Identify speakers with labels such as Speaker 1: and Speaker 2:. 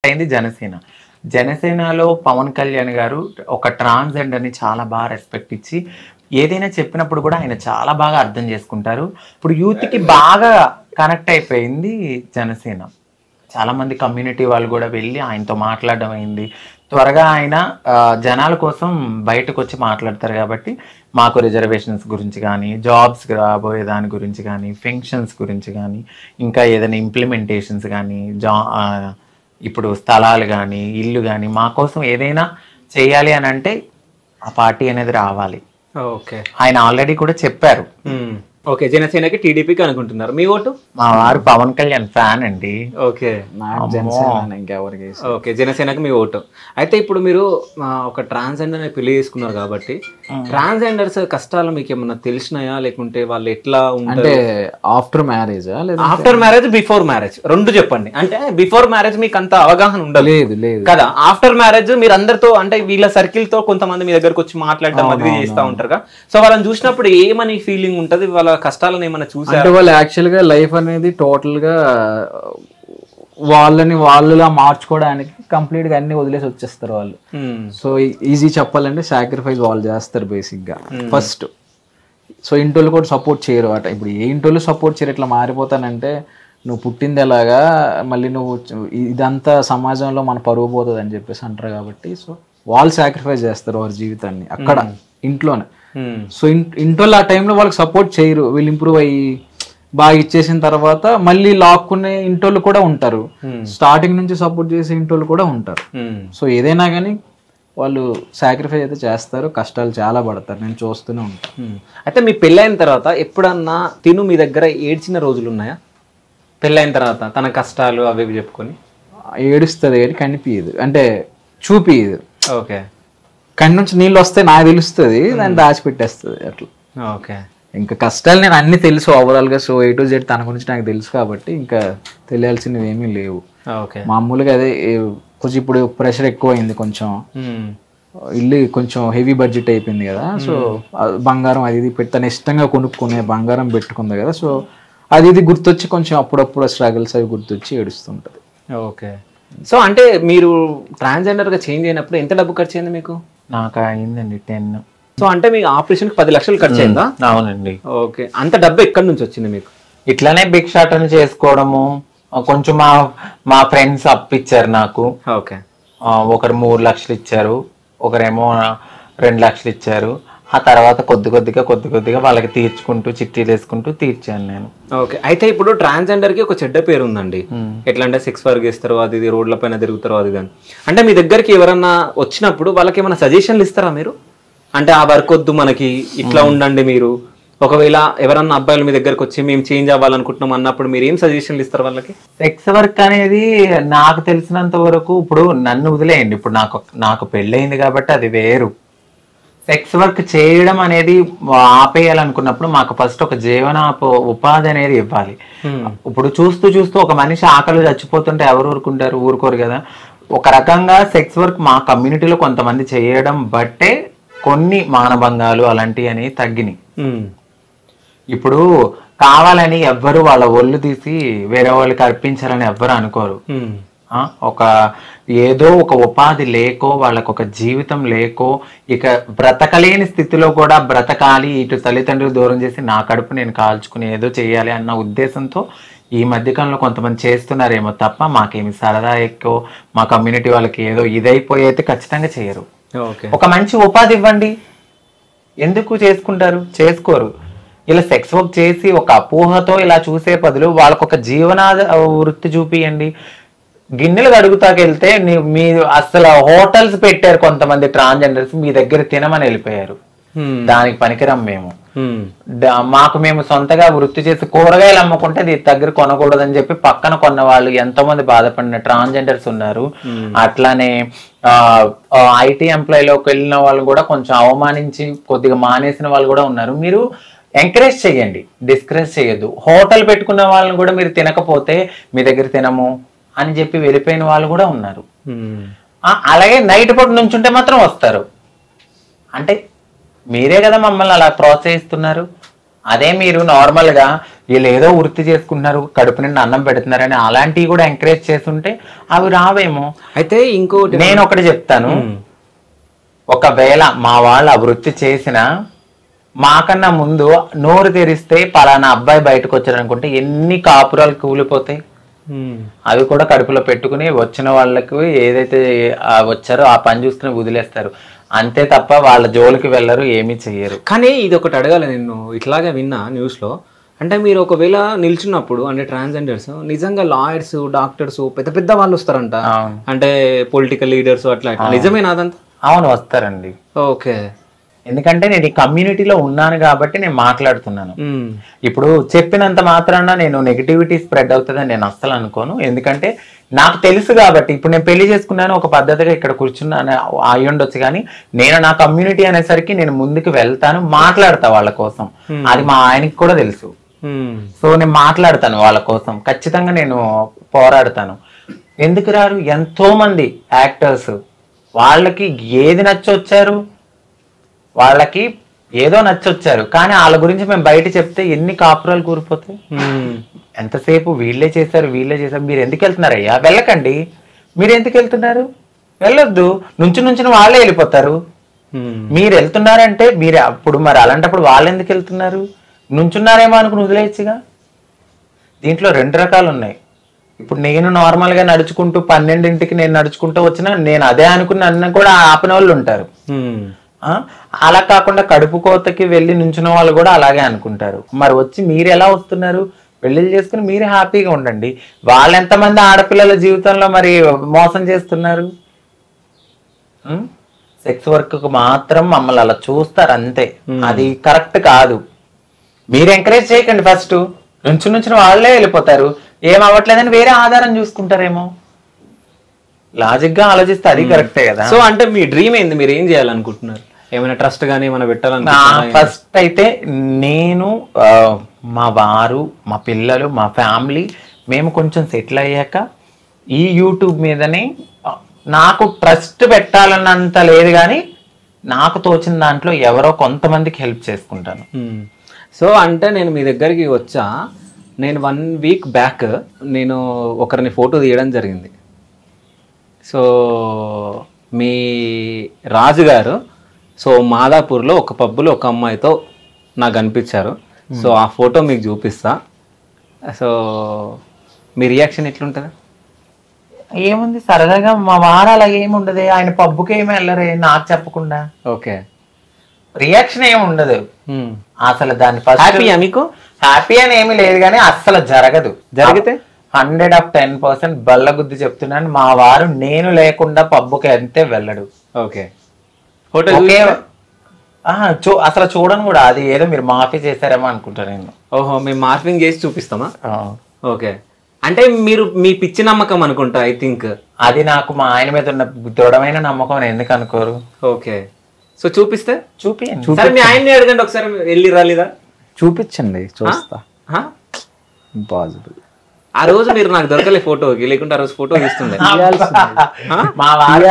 Speaker 1: అయింది జనసేన. జనసేనలో పవన్ కళ్యాణ్ గారు ఒక ట్రాన్స్జెండర్ని చాలా బాగా రెస్పెక్ట్ ఇచ్చి ఏదైనా చెప్పినప్పుడు కూడా ఆయన చాలా బాగా అర్థం చేసుకుంటారు. ఇప్పుడు యూత్కి బాగా కనెక్ట్ అయిపోయింది జనసేన. చాలా మంది కమ్యూనిటీ వాళ్ళు కూడా వెళ్ళి ఆయనతో మాట్లాడడం అయింది. త్వరగా ఆయన జనాల కోసం బయటకు వచ్చి మాట్లాడతారు కాబట్టి మాకు రిజర్వేషన్స్ గురించి కానీ, జాబ్స్ రాబోయే దాని గురించి కానీ, పెన్షన్స్ గురించి కానీ, ఇంకా ఏదైనా ఇంప్లిమెంటేషన్స్ కానీ, ఇప్పుడు స్థలాలు కానీ, ఇల్లు కానీ, మా కోసం ఏదైనా చేయాలి అని అంటే ఆ పార్టీ అనేది రావాలి.
Speaker 2: ఓకే,
Speaker 1: ఆయన ఆల్రెడీ కూడా చెప్పారు.
Speaker 2: ఓకే, జనసేనకి టీడీపీకి అనుకుంటున్నారు. మీ ఓటు?
Speaker 1: మా వారు పవన్ కళ్యాణ్ ఫ్యాన్ అండి.
Speaker 2: ఓకే, ఓకే, జనసేనకి మీ ఓటు. అయితే ఇప్పుడు మీరు ఒక ట్రాన్స్జెండర్ పెళ్లి చేసుకున్నారు కాబట్టి ట్రాన్స్జెండర్స్ కష్టాలు మీకు ఏమన్నా తెలిసినాయా, లేకుంటే వాళ్ళు ఎట్లా ఉంటారు?
Speaker 3: After marriage,
Speaker 2: after marriage, before marriage రెండు చెప్పండి. అంటే బిఫోర్ మ్యారేజ్ మీకు అంత అవగాహన ఉండలేదు కదా, ఆఫ్టర్ మ్యారేజ్ మీరు అందరితో అంటే వీళ్ళ సర్కిల్ తో కొంతమంది మీ దగ్గరకు వచ్చి మాట్లాడడం అది చేస్తూ ఉంటారు కదా, సో వాళ్ళని చూసినప్పుడు ఏమని ఫీలింగ్ ఉంటది, వాళ్ళ కష్టాలను ఏమైనా చూసారు?
Speaker 3: అంటే వాళ్ళు యాక్చువల్ గా లైఫ్ అనేది టోటల్ గా వాళ్ళులా మార్చుకోవడానికి కంప్లీట్ గా అన్ని వదిలేసి వచ్చేస్తారు వాళ్ళు. సో ఈజీ చెప్పాలంటే సాక్రిఫైస్ వాళ్ళు చేస్తారు బేసిక్ గా ఫస్ట్. సో ఇంటోళ్ళు కూడా సపోర్ట్ చేయరు అట. ఇప్పుడు ఏ ఇంటోళ్ళు సపోర్ట్ చేయరు, ఇట్లా మారిపోతానంటే నువ్వు పుట్టింది ఎలాగా, మళ్ళీ నువ్వు ఇదంతా సమాజంలో మన పరువు పోతుంది అని చెప్పేసి అంటారు కాబట్టి సో వాళ్ళు సాక్రిఫైస్ చేస్తారు వారి జీవితాన్ని అక్కడ ఇంట్లోనే. సో ఇంటోళ్ళు ఆ టైంలో వాళ్ళకి సపోర్ట్ చేయరు. వీళ్ళు ఇంప్రూవ్ అయ్యి బాగా ఇచ్చేసిన తర్వాత మళ్ళీ లాక్కునే ఇంటోళ్ళు కూడా ఉంటారు, స్టార్టింగ్ నుంచి సపోర్ట్ చేసే ఇంటోళ్ళు కూడా ఉంటారు. సో ఏదైనా కానీ వాళ్ళు సాక్రిఫైస్ అయితే చేస్తారు, కష్టాలు చాలా పడతారు, నేను చూస్తూనే ఉంటాను.
Speaker 2: అయితే మీ పెళ్ళైన తర్వాత ఎప్పుడన్నా తిను మీ దగ్గర ఏడ్చిన రోజులు ఉన్నాయా? పెళ్ళైన తర్వాత తన కష్టాలు అవి చెప్పుకొని
Speaker 3: ఏడుస్తుంది కానీ కనిపించదు, అంటే చూపియదు.
Speaker 2: ఓకే,
Speaker 3: కన్ను నుంచి నీళ్ళు వస్తే నాకు తెలుస్తుంది, దాన్ని దాచిపెట్టేస్తుంది అట్లా.
Speaker 2: ఓకే,
Speaker 3: ఇంకా కష్టాలు నేను అన్ని తెలుసు ఓవరాల్ గా. సో A to Z తన గురించి నాకు తెలుసు కాబట్టి ఇంకా తెలియాల్సినవి ఏమీ లేవు. మామూలుగా అదే కొంచెం ఇప్పుడు ప్రెషర్ ఎక్కువ అయింది, కొంచెం ఇల్లు కొంచెం హెవీ బడ్జెట్ అయిపోయింది కదా. సో బంగారం అది ఇది తను ఇష్టంగా కొనుక్కునే బంగారం పెట్టుకుంది కదా. సో అది ఇది గుర్తొచ్చి కొంచెం అప్పుడప్పుడు స్ట్రగుల్స్ అవి గుర్తొచ్చి ఏడుస్తుంటది.
Speaker 2: ఓకే, సో అంటే మీరు ట్రాన్స్జెండర్ గా చేంజ్ అయినప్పుడు ఎంత డబ్బు ఖర్చు అయింది మీకు?
Speaker 1: నాకు అయిందండి 10.
Speaker 2: సో అంటే మీ ఆపరేషన్ 10 లక్షలు ఖర్చు అయిందా?
Speaker 1: అవునండి.
Speaker 2: ఓకే, అంత డబ్బు ఎక్కడి నుంచి వచ్చింది మీకు?
Speaker 1: ఇట్లానే భిక్షాటన చేసుకోవడము, కొంచెం మా ఫ్రెండ్స్ అప్పిచ్చారు నాకు.
Speaker 2: ఓకే,
Speaker 1: ఒకరు 3 లక్షలు ఇచ్చారు, ఒకరేమో 2 లక్షలు ఇచ్చారు. ఆ తర్వాత కొద్ది కొద్దిగా వాళ్ళకి తీర్చుకుంటూ చిట్టీలు వేసుకుంటూ తీర్చాను నేను.
Speaker 2: ఓకే, అయితే ఇప్పుడు ట్రాన్స్జెండర్ కి ఒక చెడ్డ పేరు ఉందండి. ఎట్లా అంటే సెక్స్ వర్క్ చేస్తారు, అది ఇది రోడ్ల పైన తిరుగుతారు, అది కానీ. అంటే మీ దగ్గరికి ఎవరన్నా వచ్చినప్పుడు వాళ్ళకి ఏమైనా సజెషన్లు ఇస్తారా మీరు? అంటే ఆ వర్క్ వద్దు మనకి, ఇట్లా ఉండండి మీరు. ఒకవేళ ఎవరన్నా అబ్బాయిలు మీ దగ్గరకు వచ్చి మేము చేంజ్ అవ్వాలనుకుంటున్నాం అన్నప్పుడు మీరు ఏం సజెషన్లు ఇస్తారు వాళ్ళకి?
Speaker 1: సెక్స్ వర్క్ అనేది నాకు తెలిసినంత వరకు, ఇప్పుడు నన్ను వదిలేయండి, ఇప్పుడు నాకు పెళ్ళయింది కాబట్టి అది వేరు. సెక్స్ వర్క్ చేయడం అనేది ఆపేయాలనుకున్నప్పుడు మాకు ఫస్ట్ ఒక ఉపాధి అనేది ఇవ్వాలి. ఇప్పుడు చూస్తూ ఒక మనిషి ఆకలి చచ్చిపోతుంటే ఎవరు ఊరుకోరు కదా. ఒక రకంగా సెక్స్ వర్క్ మా కమ్యూనిటీలో కొంతమంది చేయడం బట్టే కొన్ని మానభంగాలు అలాంటివి అనేవి తగ్గినాయి. ఇప్పుడు కావాలని ఎవ్వరు వాళ్ళ ఒళ్ళు తీసి వేరే వాళ్ళకి అర్పించాలని ఎవ్వరు అనుకోరు. ఏదో ఒక ఉపాధి లేకో, వాళ్ళకు ఒక జీవితం లేకో, ఇక బ్రతకలేని స్థితిలో కూడా బ్రతకాలి, ఇటు తల్లిదండ్రులు దూరం చేసి నా కడుపు నేను కాల్చుకుని ఏదో చేయాలి అన్న ఉద్దేశంతో ఈ మధ్యకాలంలో కొంతమంది చేస్తున్నారేమో తప్ప మాకేమి సరదా ఎక్కువ మా కమ్యూనిటీ వాళ్ళకి ఏదో ఇదైపోయి అయితే ఖచ్చితంగా చేయరు. ఒక మంచి ఉపాధి ఇవ్వండి, ఎందుకు చేసుకోరు. ఇలా సెక్స్ వర్క్ చేసి ఒక అపోహతో ఇలా చూసే బదులు వాళ్ళకు ఒక జీవనాధ వృత్తి చూపియండి. గిన్నెలు కడుగుతాకెళ్తే మీరు అసలు హోటల్స్ పెట్టారు కొంతమంది ట్రాన్స్జెండర్స్, మీ దగ్గర తినమని వెళ్ళిపోయారు. దానికి పనికిరం మేము. మేము సొంతగా వృత్తి చేసి కూరగాయలు అమ్ముకుంటే నీ దగ్గర కొనకూడదని చెప్పి పక్కన కొన్న వాళ్ళు ఎంతో మంది బాధపడిన ట్రాన్స్జెండర్స్ ఉన్నారు. అట్లానే ఐటీ ఎంప్లాయీలోకి వెళ్ళిన వాళ్ళు కూడా కొంచెం అవమానించి కొద్దిగా మానేసిన వాళ్ళు కూడా ఉన్నారు. మీరు ఎంకరేజ్ చేయండి, డిస్కరేజ్ చేయొద్దు. హోటల్ పెట్టుకున్న వాళ్ళని కూడా మీరు తినకపోతే మీ దగ్గర తినము అని చెప్పి వెళ్ళిపోయిన వాళ్ళు కూడా ఉన్నారు. అలాగే నైట్ పూట నుంచుంటే మాత్రం వస్తారు. అంటే మీరే కదా మమ్మల్ని అలా ప్రోత్సహిస్తున్నారు. అదే మీరు నార్మల్ గా వీళ్ళు ఏదో వృత్తి చేసుకుంటున్నారు, కడుపు నిండా అన్నం పెడుతున్నారని అలాంటివి కూడా ఎంకరేజ్ చేస్తుంటే అవి రావేమో.
Speaker 2: అయితే ఇంకోటి
Speaker 1: నేను ఒకటి చెప్తాను, ఒకవేళ మా వాళ్ళు ఆ వృత్తి చేసిన మాకన్నా ముందు నోరు తెరిస్తే పలానా అబ్బాయి బయటకు వచ్చారు అనుకుంటే ఎన్ని కాపురాలు కూలిపోతాయి. అవి కూడా కడుపులో పెట్టుకుని వచ్చిన వాళ్ళకు ఏదైతే వచ్చారో ఆ పని చూసుకుని వదిలేస్తారు అంతే తప్ప వాళ్ళ జోలికి వెళ్ళరు, ఏమీ చెయ్యరు.
Speaker 2: కానీ ఇది ఒకటి అడగాలి, నేను ఇట్లాగే విన్నా న్యూస్లో. అంటే మీరు ఒకవేళ నిల్చున్నప్పుడు అంటే ట్రాన్స్జెండర్స్ నిజంగా లాయర్స్, డాక్టర్స్, పెద్ద పెద్ద వాళ్ళు వస్తారంట, అంటే పొలిటికల్ లీడర్స్ అట్లా, నిజమేనా అదంతా?
Speaker 1: అవును, వస్తారండి.
Speaker 2: ఓకే.
Speaker 1: ఎందుకంటే నేను ఈ కమ్యూనిటీలో ఉన్నాను కాబట్టి నేను మాట్లాడుతున్నాను. ఇప్పుడు చెప్పినంత మాత్రాన నేను నెగిటివిటీ స్ప్రెడ్ అవుతుందని నేను అస్సలు అనుకోను. ఎందుకంటే నాకు తెలుసు కాబట్టి. ఇప్పుడు నేను పెళ్లి చేసుకున్నాను, ఒక పద్ధతిగా ఇక్కడ కూర్చున్నాను అయి ఉండొచ్చు, కానీ నేను నా కమ్యూనిటీ అనేసరికి నేను ముందుకు వెళ్తాను, మాట్లాడతా వాళ్ళ కోసం. అది మా ఆయనకి కూడా తెలుసు. సో నేను మాట్లాడతాను వాళ్ళ కోసం, ఖచ్చితంగా నేను పోరాడతాను. ఎందుకు రారు? ఎంతో మంది యాక్టర్స్ వాళ్ళకి ఏది నచ్చొచ్చారు, వాళ్ళకి ఏదో నచ్చొచ్చారు, కానీ వాళ్ళ గురించి మేము బయట చెప్తే ఎన్ని కాపురాలు కూరిపోతాయి. ఎంతసేపు వీళ్ళే చేశారు వీళ్ళే చేశారు. మీరు ఎందుకు వెళ్తున్నారయ్యా? వెళ్ళకండి. మీరు ఎందుకు వెళ్తున్నారు? వెళ్ళొద్దు. నుంచి వాళ్ళే వెళ్ళిపోతారు. మీరు వెళ్తున్నారంటే మీరు అప్పుడు మరి అలాంటప్పుడు వాళ్ళు ఎందుకు వెళ్తున్నారు? నుంచున్నారేమో అనుకుని వదిలేయచ్చుగా. దీంట్లో 2 రకాలు ఉన్నాయి. ఇప్పుడు నేను నార్మల్గా నడుచుకుంటూ 12ంటికి నేను నడుచుకుంటూ వచ్చినా నేను అదే అనుకుని అన్న కూడా ఆపిన వాళ్ళు ఉంటారు. అలా కాకుండా కడుపు కోతకి వెళ్ళి నుంచున్న వాళ్ళు కూడా అలాగే అనుకుంటారు. మరి వచ్చి మీరు ఎలా వస్తున్నారు? పెళ్లిళ్ళు చేసుకుని మీరు హ్యాపీగా ఉండండి. వాళ్ళు ఎంతమంది ఆడపిల్లల జీవితంలో మరి మోసం చేస్తున్నారు? సెక్స్ వర్క్ మాత్రం మమ్మల్ని అలా చూస్తారు అంతే. అది కరెక్ట్ కాదు. మీరు ఎంకరేజ్ చేయకండి. ఫస్ట్ నుంచి వాళ్ళే వెళ్ళిపోతారు. ఏం అవ్వట్లేదని వేరే ఆధారం చూసుకుంటారేమో. లాజిక్ గా ఆలోచిస్తే అది కరెక్టే కదా.
Speaker 2: సో అంటే మీ డ్రీమ్ ఏంది? మీరు ఏం చేయాలనుకుంటున్నారు? ఏమైనా ట్రస్ట్ గానీ ఏమైనా పెట్టాలని?
Speaker 1: ఫస్ట్ అయితే నేను, మా వారు, మా పిల్లలు, మా ఫ్యామిలీ మేము కొంచెం సెటిల్ అయ్యాక ఈ యూట్యూబ్ మీదనే నాకు ట్రస్ట్ పెట్టాలన్నంత లేదు, కానీ నాకు తోచిన దాంట్లో ఎవరో కొంతమందికి హెల్ప్ చేసుకుంటాను.
Speaker 2: సో అంటే నేను మీ దగ్గరికి వచ్చా, నేను 1 వీక్ బ్యాక్ నేను ఒకరిని ఫోటో తీయడం జరిగింది. సో మీ రాజుగారు సో మాదాపూర్లో ఒక పబ్బులో ఒక అమ్మాయితో నాకు కనిపించారు. సో ఆ ఫోటో మీకు చూపిస్తా. సో మీ రియాక్షన్ ఎట్లుంటుంది?
Speaker 1: ఏముంది, సరదాగా మా వారు అలా ఏముండదు. ఆయన పబ్బుకి ఏమి వెళ్ళరే నాకు చెప్పకుండా.
Speaker 2: ఓకే.
Speaker 1: రియాక్షన్ ఏమి ఉండదు అసలు. దాని
Speaker 2: హ్యాపీయా మీకు?
Speaker 1: హ్యాపీ అని ఏమీ లేదు, కానీ అస్సలు జరగదు.
Speaker 2: జరిగితే
Speaker 1: 110% బల్లగుద్ది చెప్తున్నాను. మా వారు నేను లేకుండా పబ్బుకి అంతే వెళ్ళడు.
Speaker 2: ఓకే. ఫోటో
Speaker 1: అసలు చూడను కూడా. అది ఏదో మీరు మాఫీ చేశారేమో అనుకుంటాను నేను.
Speaker 2: ఓహో, మేము మార్ఫింగ్ చేసి చూపిస్తామా? ఓకే. అంటే మీరు మీ పిచ్చి నమ్మకం అనుకుంటా, ఐ థింక్.
Speaker 1: అది నాకు మా ఆయన మీద ఉన్న దృఢమైన నమ్మకం. ఎందుకు అనుకోరు?
Speaker 2: ఓకే. సో చూపిస్తే
Speaker 1: చూపియండి.
Speaker 2: మీ ఆయన్ని అడగండి ఒకసారి, వెళ్ళి రాలేదా?
Speaker 3: చూపించండి, చూస్తా. ఇంపాసిబుల్.
Speaker 2: ఆ రోజు మీరు నాకు దొరకలే ఫోటోకి, లేకుంటే ఆ రోజు ఫోటో తీస్తుండే.
Speaker 1: మా వారు